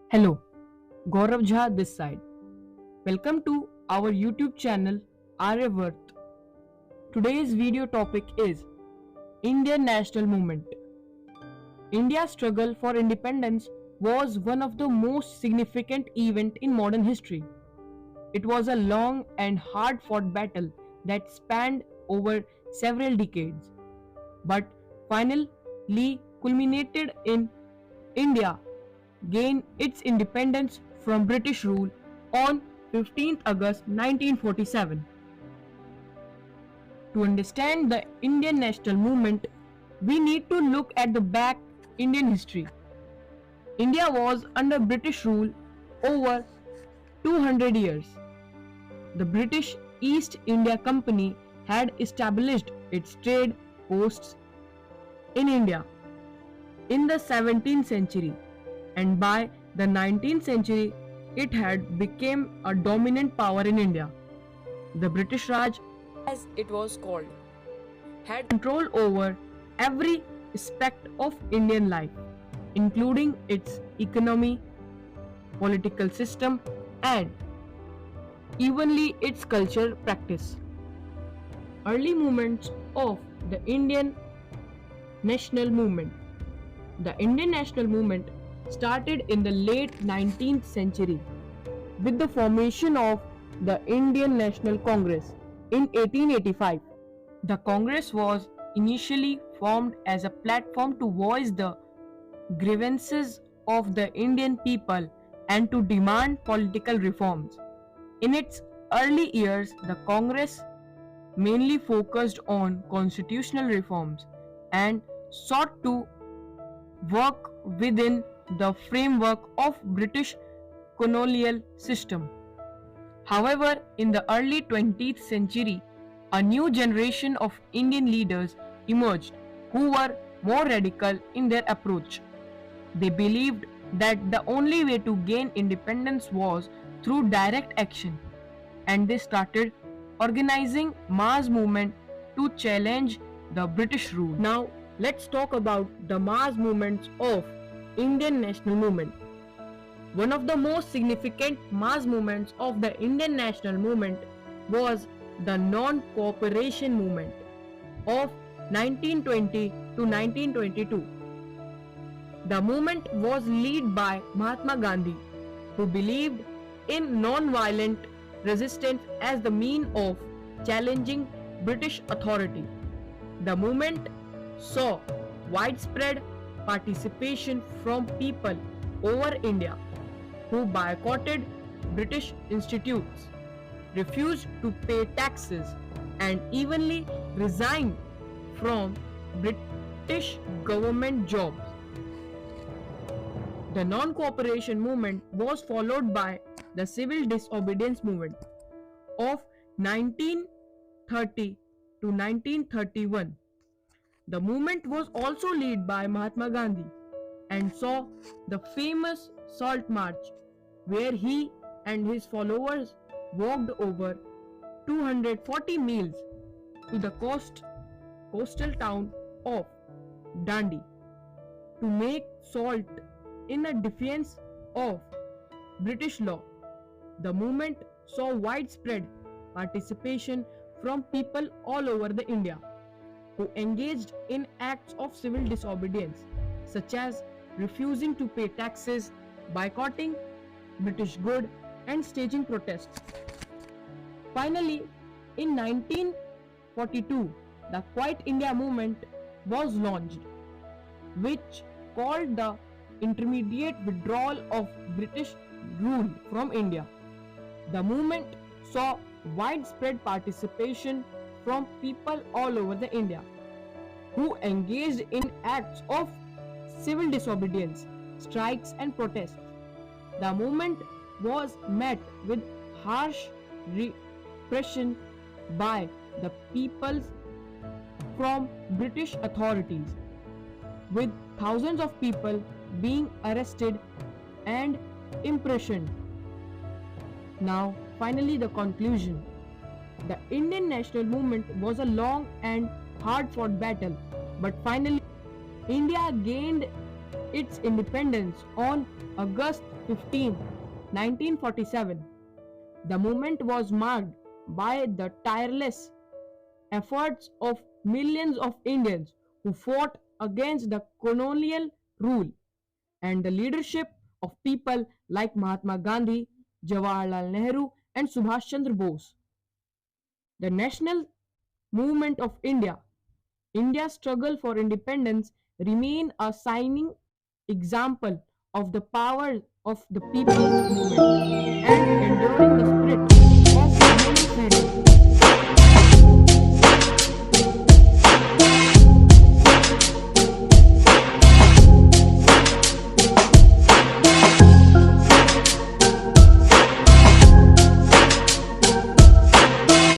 Hello, Gaurav Jha this side. Welcome to our YouTube channel Aryavart. Today's video topic is Indian National Movement. India's struggle for independence was one of the most significant events in modern history. It was a long and hard-fought battle that spanned over several decades, but finally culminated in India gained its independence from British rule on 15th August 1947. To understand the Indian national movement, we need to look at the back Indian history. India was under British rule over 200 years. The British East India Company had established its trade posts in India in the 17th century, and by the 19th century it had become a dominant power in India. The British Raj, as it was called, had control over every aspect of Indian life, including its economy, political system, and evenly its culture practice. Early movements of the Indian national movement. The Indian national movement started in the late 19th century with the formation of the Indian National Congress in 1885. The Congress was initially formed as a platform to voice the grievances of the Indian people and to demand political reforms. In its early years, the Congress mainly focused on constitutional reforms and sought to work within the framework of British colonial system. However, in the early 20th century, a new generation of Indian leaders emerged who were more radical in their approach. They believed that the only way to gain independence was through direct action, and they started organizing mass movement to challenge the British rule. Now, let's talk about the mass movements of Indian national movement. One of the most significant mass movements of the Indian national movement was the non-cooperation movement of 1920 to 1922. The movement was led by Mahatma Gandhi, who believed in non-violent resistance as the means of challenging British authority. The movement saw widespread participation from people over India who boycotted British institutes, refused to pay taxes, and evenly resigned from British government jobs. The non-cooperation movement was followed by the civil disobedience movement of 1930 to 1931. The movement was also led by Mahatma Gandhi and saw the famous Salt March, where he and his followers walked over 240 miles to the coastal town of Dandi to make salt in a defiance of British law. The movement saw widespread participation from people all over the India who engaged in acts of civil disobedience, such as refusing to pay taxes, boycotting British goods, and staging protests. Finally, in 1942, the Quiet India movement was launched, which called the intermediate withdrawal of British rule from India. The movement saw widespread participation from people all over the India who engaged in acts of civil disobedience, strikes, and protests. The movement was met with harsh repression by the people from British authorities, with thousands of people being arrested and imprisoned. Now, finally, the conclusion. The Indian national movement was a long and hard-fought battle, but finally, India gained its independence on August 15, 1947. The movement was marked by the tireless efforts of millions of Indians who fought against the colonial rule and the leadership of people like Mahatma Gandhi, Jawaharlal Nehru, and Subhash Chandra Bose. The national movement of India, India's struggle for independence, remain a shining example of the power of the people's movement and enduring the spirit of human freedom.